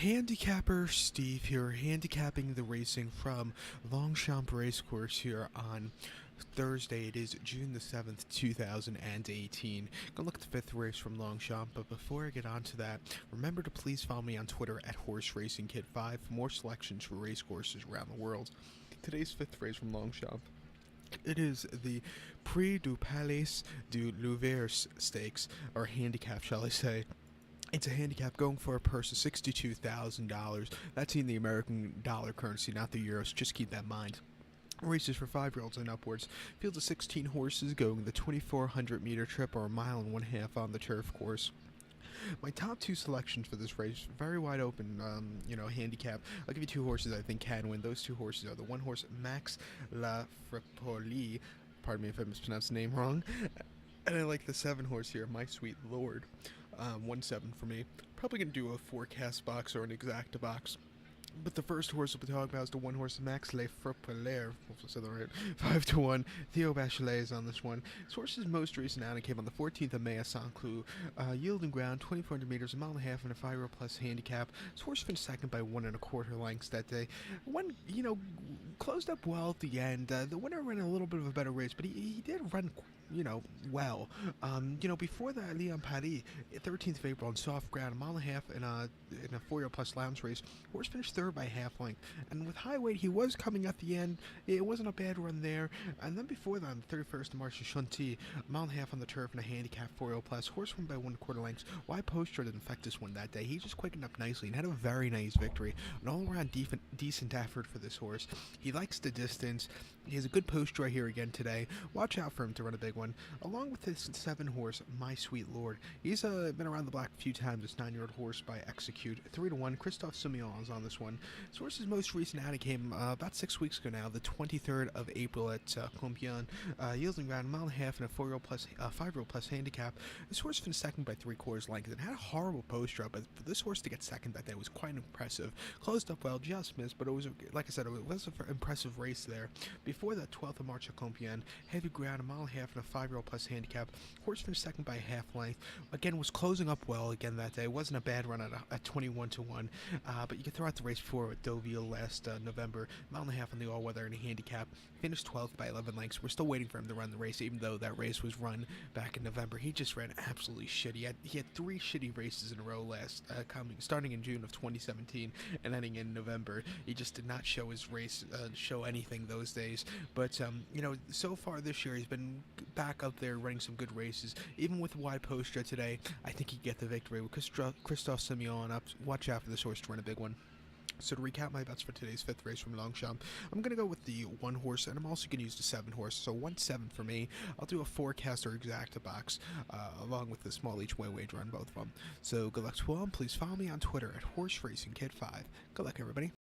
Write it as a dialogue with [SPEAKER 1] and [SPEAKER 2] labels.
[SPEAKER 1] Handicapper Steve here, handicapping the racing from Longchamp Racecourse here on Thursday. It is June the 7th, 2018. Gonna look at the 5th race from Longchamp, but before I get on to that, remember to please follow me on Twitter at HorseRacingKid5 for more selections for race courses around the world. Today's 5th race from Longchamp. It is the PRIX du Palais du Louvre stakes, or handicap, shall I say. It's a handicap going for a purse of $62,000. That's in the American dollar currency, not the euros. Just keep that in mind. Races for 5-year-olds and upwards. Fields of 16 horses going the 2,400-meter trip, or a mile and one-half on the turf course. My top two selections for this race, very wide open, handicap. I'll give you two horses I think can win. Those two horses are the one horse, Max La Fripoli. Pardon me if I mispronounced the name wrong. And I like the 7 horse here, My Sweet Lord. 1-7 for me. Probably going to do a forecast box or an exacta box. But the first horse we'll be talking about is the one horse, Max Le Fripolaire. Hopefully I said that right. 5-1. Theo Bachelet is on this one. This horse's most recent outing came on the 14th of May at Saint-Cloud. Yielding ground, 2,400 meters, a mile and a half, and a 5-year plus handicap. This horse finished second by 1 1/4 lengths that day. Closed up well at the end. The winner ran a little bit of a better race, but he did run well. Before that, Leon Paris, 13th of April on soft ground, a mile and a half in a 4-year plus lambs race. Horse finished third by half length, and with high weight, he was coming at the end. It wasn't a bad run there. And then before that, on the 31st of March, Chantilly, a mile and a half on the turf and a handicap 4-year plus. Horse won by 1 1/4 lengths. Wide poster didn't affect this one that day. He just quickened up nicely and had a very nice victory. An all-around decent effort for this horse. He likes the distance. He has a good poster right here again today. Watch out for him to run a big one. Along with his 7 horse, My Sweet Lord. He's been around the block a few times. This 9-year-old horse by Execute. 3-1. Christophe Simeon is on this one. This horse's most recent outing came about 6 weeks ago now, the 23rd of April at Compiègne. Yielding around a mile and a half and a 4-year plus, 5-year plus handicap. This horse finished second by 3/4 length and had a horrible poster up, but for this horse to get second that day was quite impressive. Closed up well, just missed, but it was, like I said, it was an impressive race there. Before that, 12th of March at Compiègne, heavy ground, a mile and a half and a 5-year plus handicap. Horse finished second by half length. Again, was closing up well again that day. It wasn't a bad run at 21-1, but you could throw out the race before with Deauville last November. Mile and a half on the all-weather and a handicap. Finished 12th by 11 lengths. We're still waiting for him to run the race, even though that race was run back in November. He just ran absolutely shit. He had 3 shitty races in a row starting in June of 2017 and ending in November. He just did not show his race, show anything those days. But so far this year, he's been back up there running some good races. Even with wide poster today, I think he'd get the victory with Christophe Simeon up. Watch out for this horse to run a big one. So to recap my bets for today's 5th race from Longchamp, I'm going to go with the 1 horse, and I'm also going to use the 7 horse. So 1-7 for me. I'll do a forecast or exacta box, along with the small each way wager on both of them. So good luck to all, and please follow me on Twitter at HorseRacingKid5. Good luck, everybody.